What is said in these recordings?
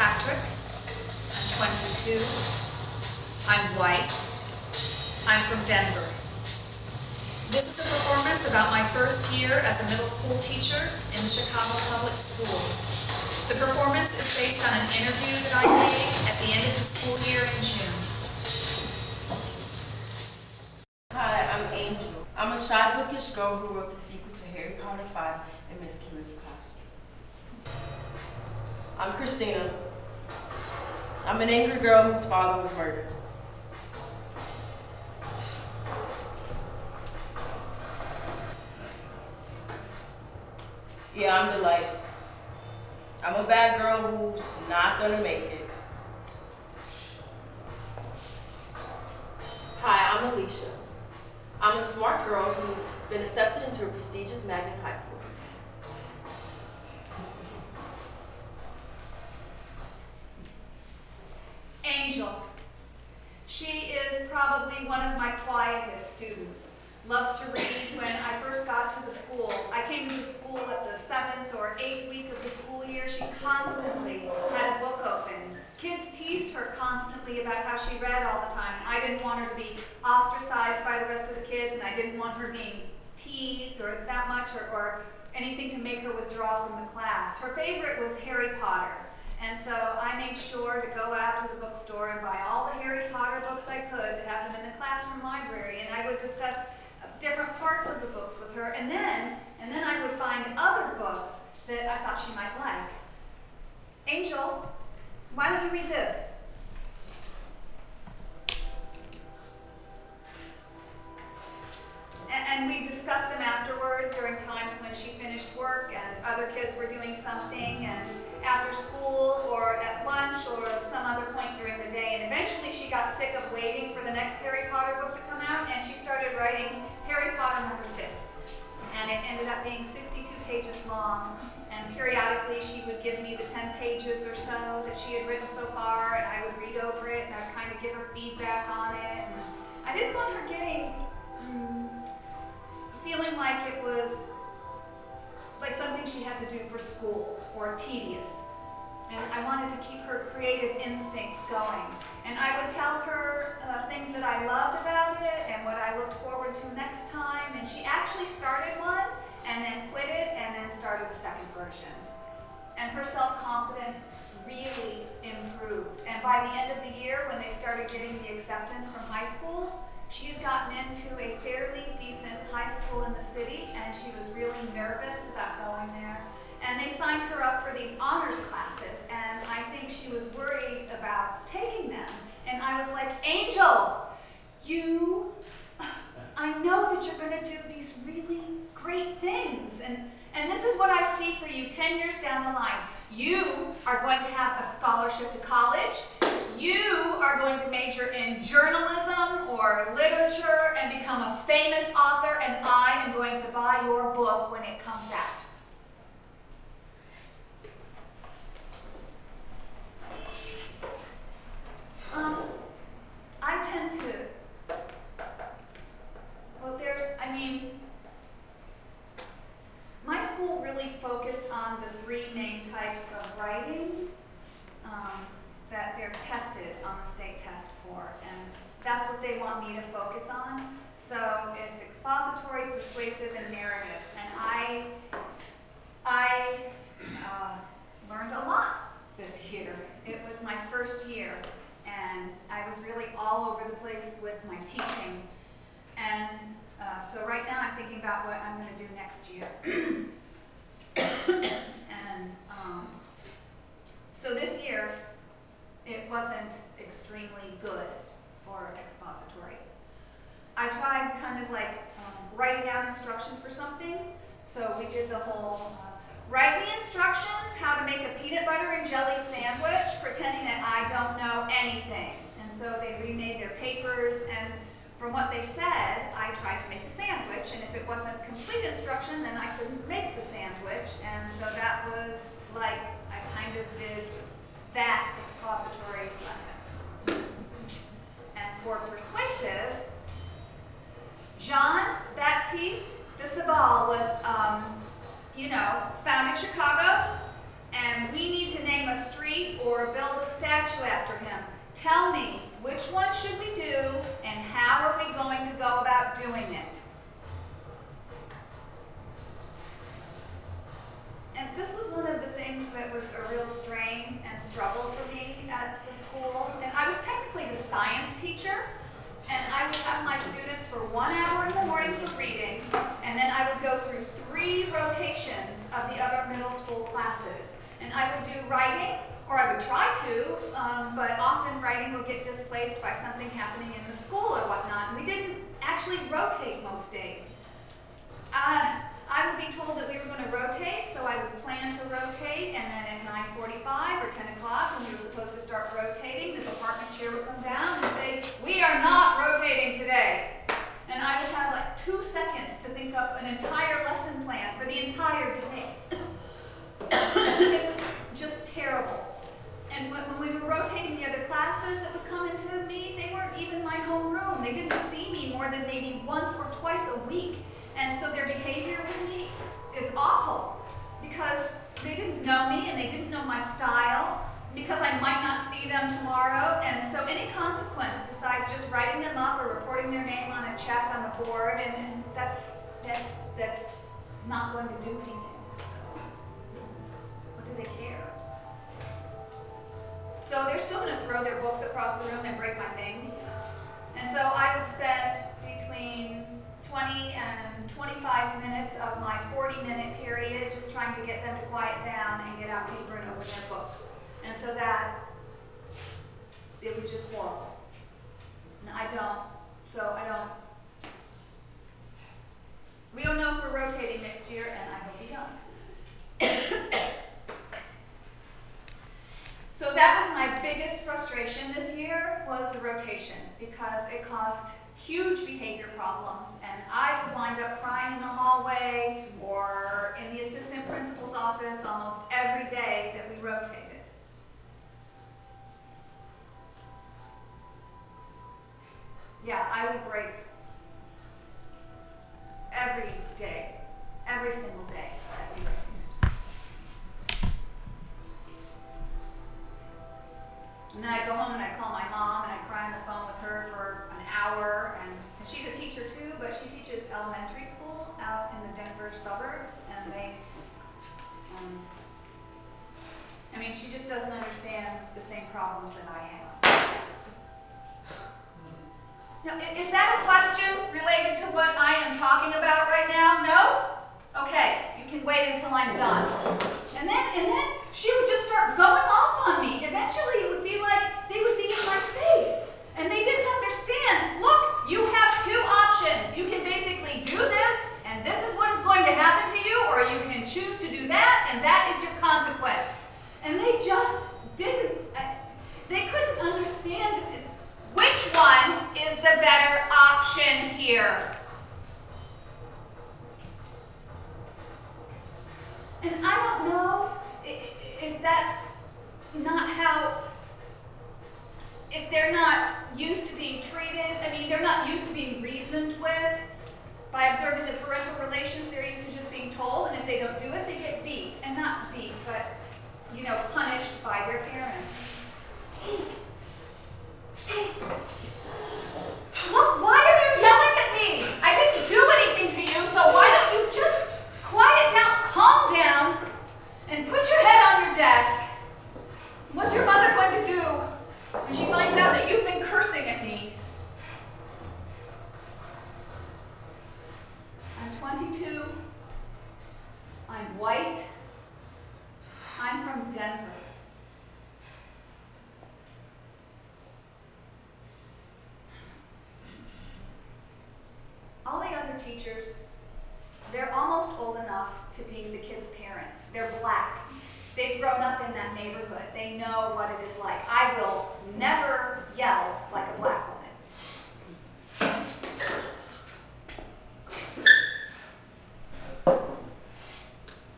Patrick. I'm 22. I'm white. I'm from Denver. This is a performance about my first year as a middle school teacher in the Chicago Public Schools. The performance is based on an interview that I gave at the end of the school year in June. Hi, I'm Angel. I'm a shy, bookish girl who wrote the sequel to Harry Potter 5 in Miss Keeler's class. I'm Christina. I'm an angry girl whose father was murdered. Yeah, I'm Delight. I'm a bad girl who's not gonna make it. Hi, I'm Alicia. I'm a smart girl who's been accepted into a prestigious magnet high school. Angel. She is probably one of my quietest students. Loves to read. When I first got to the school, I came to the school at the 7th or 8th week of the school year. She constantly had a book open. Kids teased her constantly about how she read all the time. I didn't want her to be ostracized by the rest of the kids, and I didn't want her being teased or that much or anything to make her withdraw from the class. Her favorite was Harry Potter. And so I made sure to go out to the bookstore and buy all the Harry Potter books I could to have them in the classroom library, and I would discuss different parts of the books with her, and then I would find other books that I thought she might like. Angel, why don't you read this? And we discussed them afterward during times when she finished work and other kids were doing something, and after school or at lunch or some other point during the day. And eventually she got sick of waiting for the next Harry Potter book to come out, and she started writing Harry Potter number 6. And it ended up being 62 pages long. And periodically she would give me the 10 pages or so that she had written so far, and I would read over it and I'd kind of give her feedback on it. And I didn't want her getting feeling like it was like something she had to do for school or tedious. And I wanted to keep her creative instincts going. And I would tell her things that I loved about it and what I looked forward to next time. And she actually started one and then quit it and then started a second version. And her self-confidence really improved. And by the end of the year, when they started getting the acceptance from high school, she had gotten into a fairly decent high school in the city, and she was really nervous about going there. And they signed her up for these honors classes, and I think she was worried about taking them. And I was like, Angel, I know that you're going to do these really great things. And this is what I see for you 10 years down the line. You are going to have a scholarship to college. You are going to major in journalism or literature and become a famous author, and I am going to buy your book when it comes out. I tend to, well, my school really focused on the 3 main types of writing that they're tested on the state test for, and that's what they want me to focus on. So it's expository, persuasive, and narrative. And I learned a lot this year. It was my first year, and I was really all over the place with my teaching. And so right now I'm thinking about what I'm going to do next year. And so this year, it wasn't extremely good for expository. I tried kind of like writing down instructions for something. So we did the whole, write me instructions how to make a peanut butter and jelly sandwich, pretending that I don't know anything. And so they remade their papers, and from what they said, I tried to make a sandwich, and if it wasn't complete instruction, then I couldn't make the sandwich. And so that was like, I kind of did that expository lesson. And for persuasive, Jean-Baptiste de Sabal was, found in Chicago, and we need to name a street or a building statue after him. Tell me, which one should we do, and how are we going to go about doing it? And this was one of the things that was a real strain and struggle for me at the school. And I was technically the science teacher, and I would have my students for 1 hour in the morning for reading, and then I would go through 3 rotations of the other middle school classes. And I would do writing, or I would try to, but often writing would get displaced by something happening in the school or whatnot. And we didn't actually rotate most days. I would be told that we were going to rotate, so I would plan to rotate, and then at 9:45 or 10 o'clock, when we were supposed to start rotating, the department chair would come down and say, "We are not rotating today." And I would have like 2 seconds to think up an entire lesson plan for the entire day. It was just terrible. And when we were rotating the other classes that would come into me, they weren't even my homeroom. They didn't see me more than maybe once or twice a week. And so their behavior with me is awful because they didn't know me and they didn't know my style, because I might not see them tomorrow. And so any consequence besides just writing them up or reporting their name on a check on the board, and that's not going to do anything. So what do they care? So they're still going to throw their books across the room and break my things. And so I would spend between 20 and 25 minutes of my 40-minute period just trying to get them to quiet down and get out paper and open their books. And so that, it was just horrible. And we don't know if we're rotating next year, and I hope we don't. So that was my biggest frustration this year, was the rotation, because it caused huge behavior problems, and I would wind up crying in the hallway or in the assistant principal's office almost every day that we rotated. Yeah, I would break every day, every single day that we rotated. And then I'd go home and I'd call my mom and I'd cry on the phone with her for an hour. And she's a teacher too, but she teaches elementary school out in the Denver suburbs. And she just doesn't understand the same problems that I have. Now, is that a question related to what I am talking about right now? No? Okay, you can wait until I'm done. And then she would just start going off on me. Eventually it would be like they would be in my face. And they didn't understand. Look, you have 2 options. You can basically do this, and this is what is going to happen to you, or you can choose to do that, and that is your consequence. And they just didn't, they couldn't understand which one is the better option here. And I don't know if that's not how, if they're not used to being treated, they're not used to being reasoned with. By observing the parental relations, they're used to just being told, and if they don't do it, they get beat. And not beat, but, punished by their parents. Look, why are you yelling at me? I didn't do anything to you, so why don't you just quiet down, calm down, and put your head on your desk? What's your mother going to do when she finds out that you've been cursing at me? I'm 22. I'm white. I'm from Denver. All the other teachers, they're almost old enough to be the kids' parents. They're black. They've grown up in that neighborhood. They know what it is like. I will never yell like a black woman.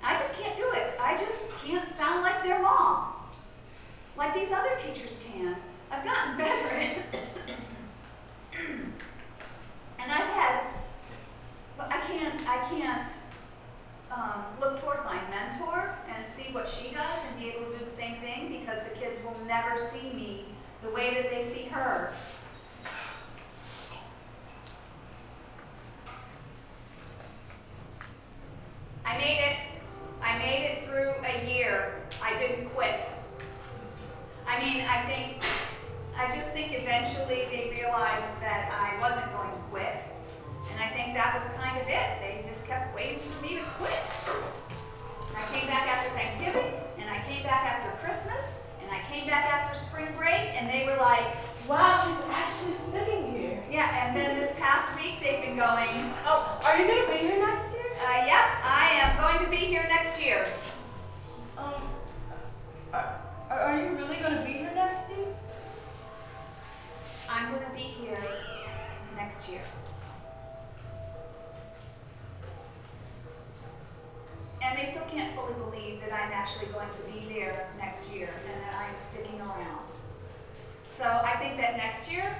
I just can't do it. I just can't sound like their mom, like these other teachers can. I've gotten better at it. And I can't look toward my mentor and see what she does and be able to do the same thing, because the kids will never see me the way that they see her. I made it. I made it through a year. I didn't quit. I mean, I just think eventually they realized that I wasn't going to quit. And I think that was kind of it. They just kept waiting for me to quit. I came back after Thanksgiving, and I came back after Christmas, and I came back after spring break, and they were like, wow, she's actually sitting here. yeah, and then this past week they've been going, Oh, are you gonna be here next year? yeah, I am going to be here next year. Are you really gonna be here next year? I'm going to be here next year. And they still can't fully believe that I'm actually going to be there next year and that I'm sticking around. So I think that next year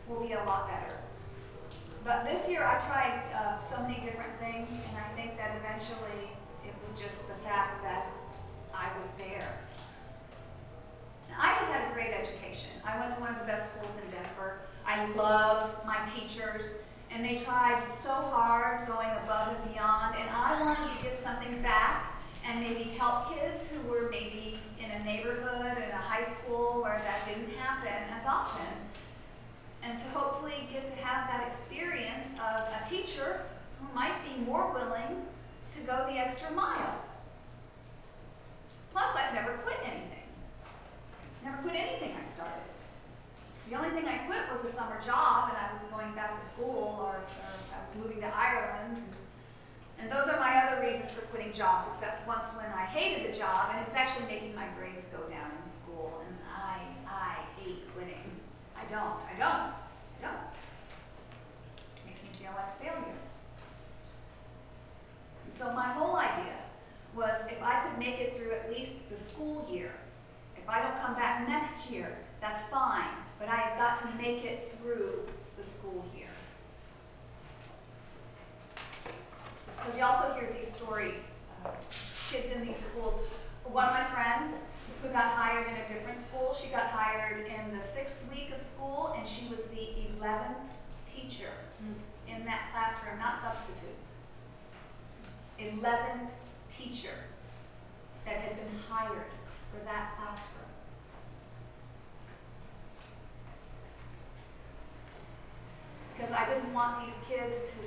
will be a lot better. But this year I tried so many different things, and I think that eventually it was just the fact that I was there. Now, I have had a great education. I went to one of the best schools in Denver. I loved my teachers, and they tried so hard going above and beyond, and I wanted to give something back and maybe help kids who were maybe in a neighborhood, in a high school where that didn't happen as often, and to hopefully get to have that experience of a teacher who might be more willing to go the extra mile. Plus, I've never quit anything. Never quit anything I started. The only thing I quit was a summer job, and I was going back to school, or I was moving to Ireland. And those are my other reasons for quitting jobs, except once when I hated the job, and it was actually making my grades go down in school, and I hate quitting. I don't. Makes me feel like a failure. And so my whole idea was if I could make it through at least the school year. If I don't come back next year, that's fine, but I have got to make it through the school year. Because you also hear these stories of kids in these schools. One of my friends who got hired in a different school, she got hired in the 6th week of school, and she was the 11th teacher in that classroom, not substitutes. 11th teacher that had been hired for that classroom. Because I didn't want these kids to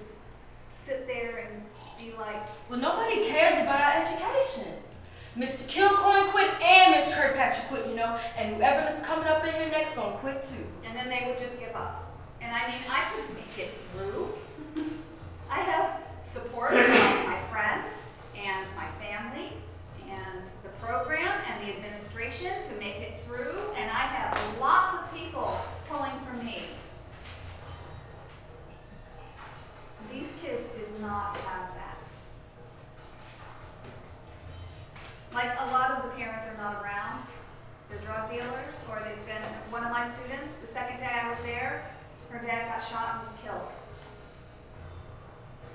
sit there and be like, well, nobody cares about our education. Mr. Kilcoyne quit and Miss Kirkpatrick quit, and whoever coming up in here next gonna quit too. And then they would just give up. And I mean, I could make it through. I have support from my friends and my family and the program and the administration to make it through, and I have lots of people pulling for me. These kids did not have that. Like, a lot of the parents are not around. They're drug dealers, or they've been, one of my students, the second day I was there, her dad got shot and was killed.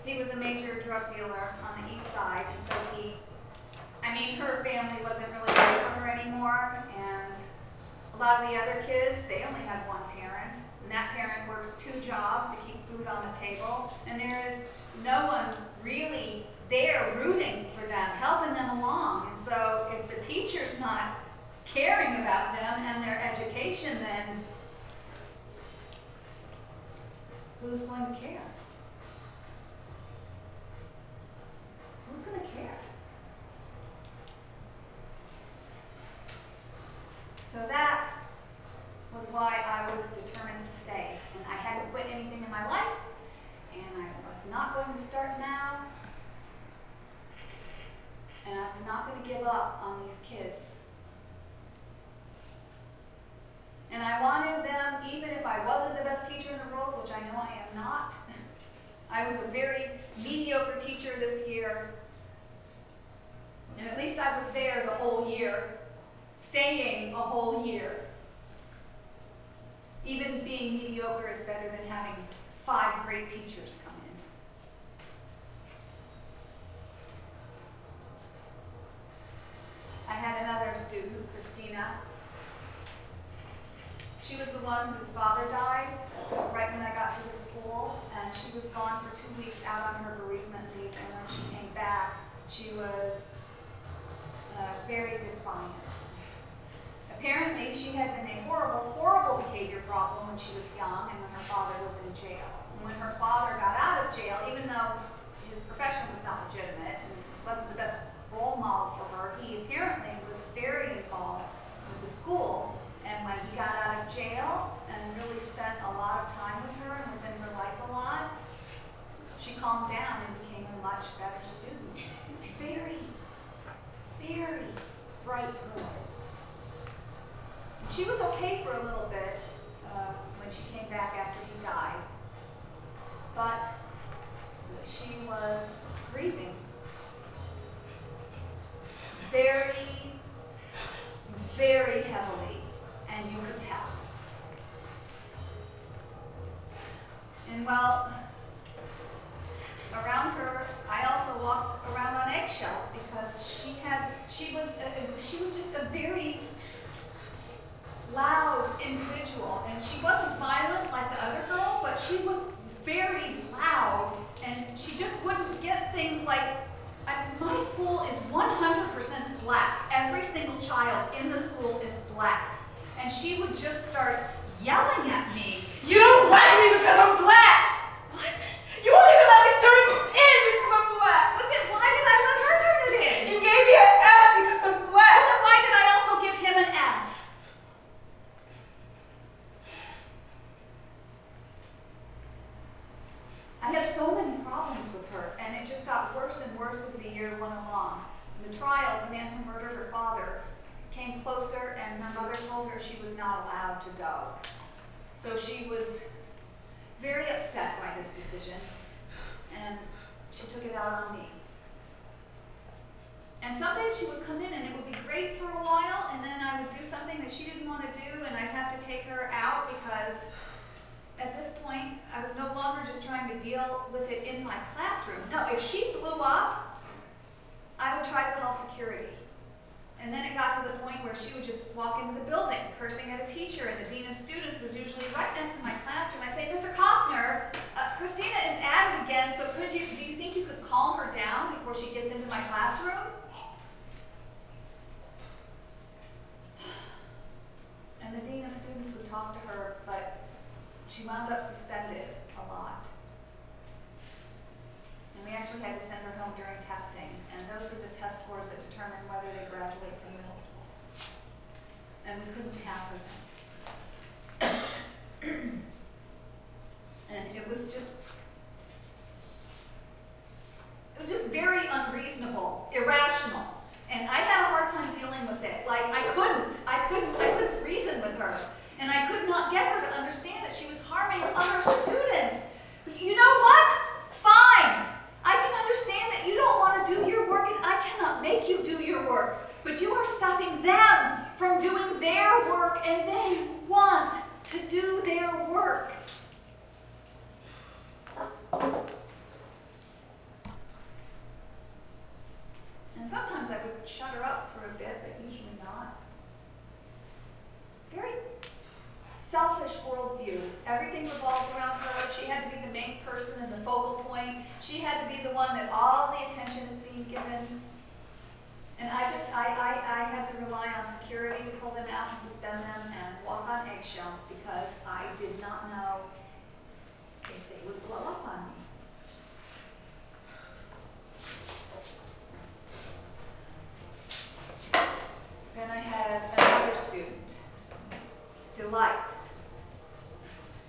He was a major drug dealer on the east side, and so her family wasn't really there for her anymore, and a lot of the other kids, they only had one parent, and that parent works 2 jobs to keep food on the table, and there is no one really there rooting for them, helping them along. And so if the teacher's not caring about them and their education, then who's going to care? Who's going to care? So that was why I was determined to stay. And I hadn't quit anything in my life, and I was not going to start now. And I was not going to give up on these kids. And I wanted them, even if I wasn't the best teacher in the world, which I know I am not. I was a very mediocre teacher this year. And at least I was there the whole year, staying a whole year. Even being mediocre is better than having 5 great teachers come in. I had another student, Christina, the one whose father died right when I got to the school, and she was gone for 2 weeks out on her bereavement leave, and when she came back, she was very defiant. Apparently, she had been a horrible, horrible behavior problem when she was young and when her father was in jail. And when her father got out of jail, even though his profession was not legitimate and wasn't the best role model for her, he apparently was very involved with the school. And when he got out of jail and really spent a lot of time with her and was in her life a lot, she calmed down and became a much better student. Very, very bright girl. She was okay for a little bit when she came back after he died, but she was grieving very, very heavily, and you could tell. And well, around her, I also walked around on eggshells because she was just a very loud individual, and she wasn't violent like the other girl, but she was very loud, and she just wouldn't get things like, my school is 100% black. Every single child in the school is black, and she would just start yelling at me. You don't like me because I'm black! What? You won't even let me turn this in because I'm black! Why did I let her turn it in? You gave me an F because I'm black! Well, then why did I also give him an F? I had so many problems with her, and it just got worse and worse as the year went along. In the trial, the man who murdered her father came closer, and her mother told her she was not allowed to go. So she was very upset by this decision, and she took it out on me. And some days she would come in, and it would be great for a while, and then I would do something that she didn't want to do, and I'd have to take her out because at this point, I was no longer just trying to deal with it in my classroom. No, if she blew up, I would try to call security. And then it got to the point where she would just walk into the building, cursing at a teacher, and the dean of students was usually right next to my classroom. I'd say, Mr. Costner, Christina is at it again, so do you think you could calm her down before she gets into my classroom? And the dean of students would talk to her, but she wound up suspended a lot. And we actually had to send her home during testing. And those are the test scores that determine whether they graduate from middle school. And we couldn't have her then. And it was just very unreasonable, irrational. And I had a hard time dealing with it. Like, I couldn't reason with her. And I could not get her to understand that she was harming other students. But you know what? Fine. I can understand that you don't want to do your work, and I cannot make you do your work. But you are stopping them from doing their work, and they want to do their work. And sometimes I would shut her up for a bit, but usually not. Very selfish worldview. Everything revolved around her. She had to be the main person and the focal point. She had to be the one that all the attention is being given. And I had to rely on security to pull them out and suspend them and walk on eggshells because I did not know if they would blow up on me. Then I had another student, Delight,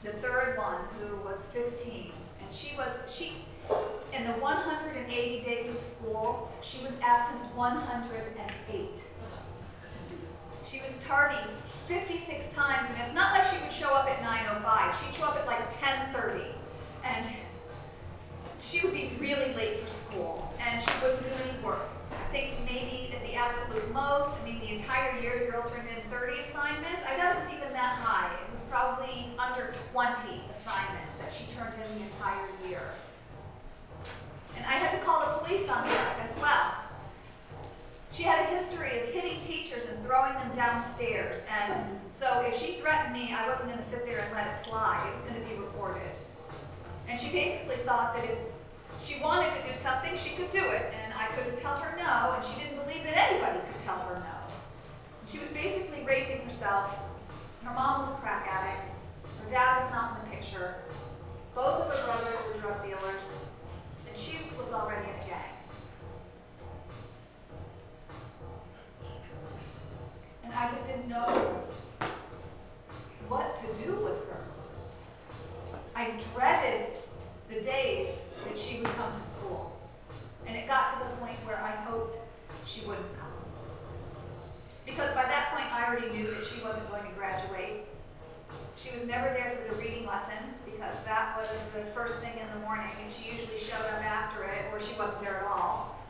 the third one, who was 15, and she in the 180 days of school, she was absent 108. She was tardy 56 times, and it's not like she would show up at 9:05. She'd show up at like 10:30, and she would be really late for school, and she wouldn't do any work. I think maybe at the absolute most, the entire year the girl turned in 30 assignments. I doubt it was even that high. It was probably under 20 assignments that she turned in the entire year. And I had to call the police on her as well. She had a history of hitting teachers and throwing them downstairs. And so if she threatened me, I wasn't going to herself. Her mom was a crack addict. Her dad was not in the picture. Both of her brothers were drug dealers. And she was already in a gang. And I just didn't know what to do with her. I dreaded the days that she would come to school. And it got to the point where I hoped she wouldn't come. Because by that point, I already knew that she wasn't going to graduate. She was never there for the reading lesson because that was the first thing in the morning, and she usually showed up after it, or she wasn't there at all.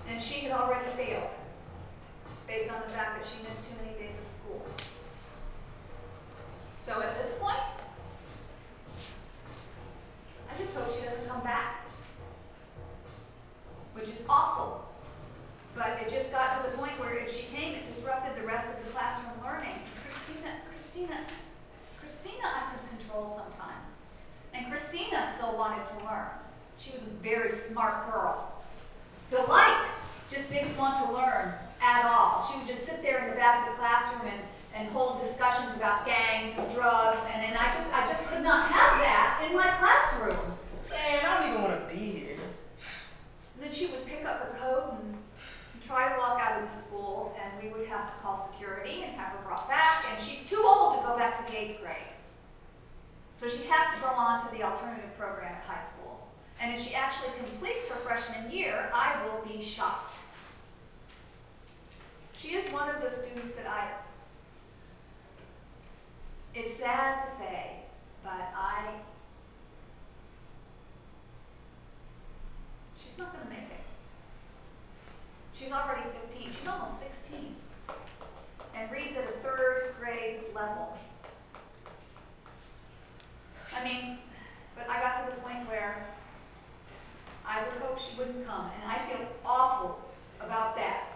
And she had already failed based on the fact that she missed too many days of school. So at this point, I just hope she doesn't come back, which is awful. But it just got to the point where if she came, it disrupted the rest of the classroom learning. Christina, I could control sometimes. And Christina still wanted to learn. She was a very smart girl. Delight just didn't want to learn at all. She would just sit there in the back of the classroom and hold discussions about gangs and drugs, and I just could not have that in my classroom. Man, I don't even want to be here. And then she would pick up her coat and try to walk out of the school, and we would have to call security and have her brought back, and she's too old to go back to 8th grade. So she has to go on to the alternative program at high school. And if she actually completes her freshman year, I will be shocked. She is one of the students that it's sad to say, but she's not going to make it. She's already 15. She's almost 16 and reads at a 3rd grade level. I mean, but I got to the point where I would hope she wouldn't come, and I feel awful about that.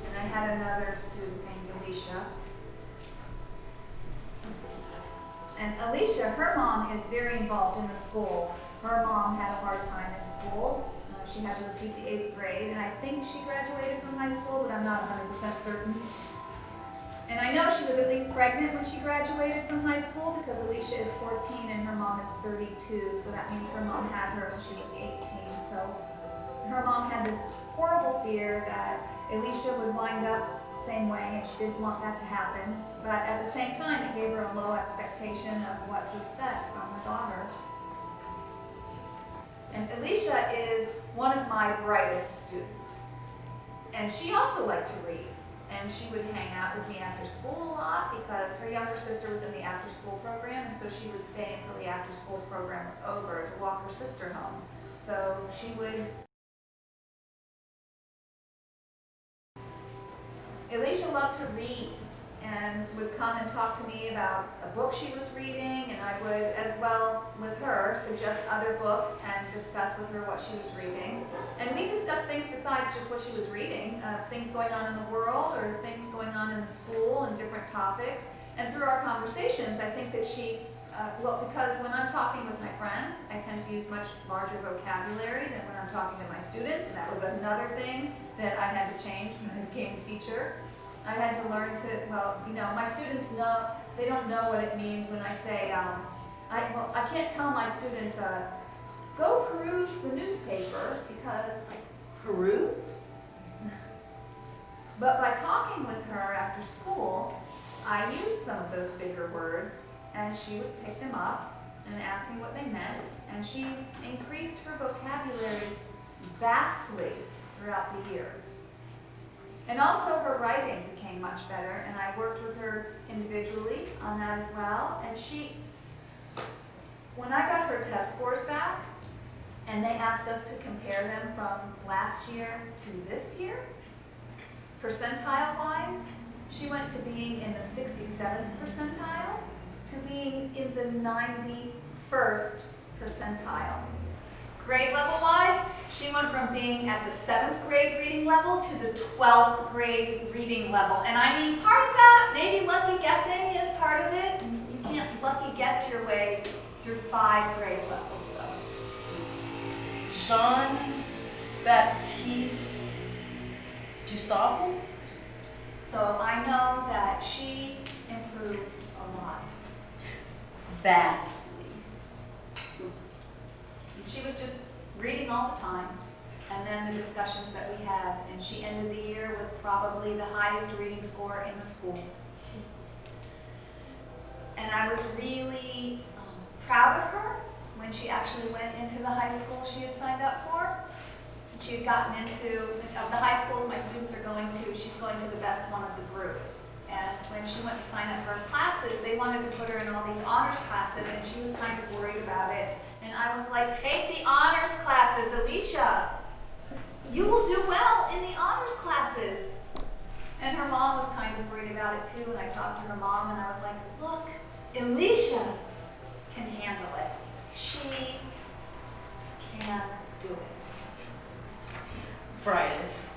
And I had another student named Alicia. And Alicia, her mom is very involved in the school. Her mom had a hard time in school. She had to repeat the 8th grade, and I think she graduated from high school, but I'm not 100% certain. And I know she was at least pregnant when she graduated from high school because Alicia is 14 and her mom is 32, so that means her mom had her when she was 18. So her mom had this horrible fear that Alicia would wind up the same way, and she didn't want that to happen. But at the same time, it gave her a low expectation of what to expect from her daughter. And Alicia is one of my brightest students. And she also liked to read. And she would hang out with me after school a lot because her younger sister was in the after-school program, and so she would stay until the after-school program was over to walk her sister home. So she would... Alicia loved to read and would come and talk to me about a book she was reading, and I would, as well with her, suggest other books and discuss with her what she was reading. And we discussed things besides just what she was reading, things going on in the world or things going on in the school and different topics. And through our conversations, I think that she, because when I'm talking with my friends, I tend to use much larger vocabulary than when I'm talking to my students, and that was another thing that I had to change when I became a teacher. I had to learn to, my students know, they don't know what it means when I say, I can't tell my students, go peruse the newspaper because... Peruse? But by talking with her after school, I used some of those bigger words, and she would pick them up and ask me what they meant, and she increased her vocabulary vastly throughout the year. And also her writing became much better, and I worked with her individually on that as well. And when I got her test scores back, and they asked us to compare them from last year to this year, percentile-wise, she went to being in the 67th percentile to being in the 91st percentile. Grade level-wise, she went from being being at the 7th grade reading level to the 12th grade reading level. And I mean, part of that, maybe lucky guessing is part of it. You can't lucky guess your way through 5 grade levels, though. Jean-Baptiste Dusable? So I know that she improved a lot. Vastly. She was just reading all the time, and then the discussions that we had, and she ended the year with probably the highest reading score in the school. And I was really proud of her when she actually went into the high school she had signed up for. She had gotten into, of the high schools my students are going to, she's going to the best one of the group. And when she went to sign up for her classes, they wanted to put her in all these honors classes, and she was kind of worried about it. And I was like, take the honors classes, Alicia. You will do well in the honors classes. And her mom was kind of worried about it too, and I talked to her mom, and I was like, look, Alicia can handle it. She can do it. Brightest.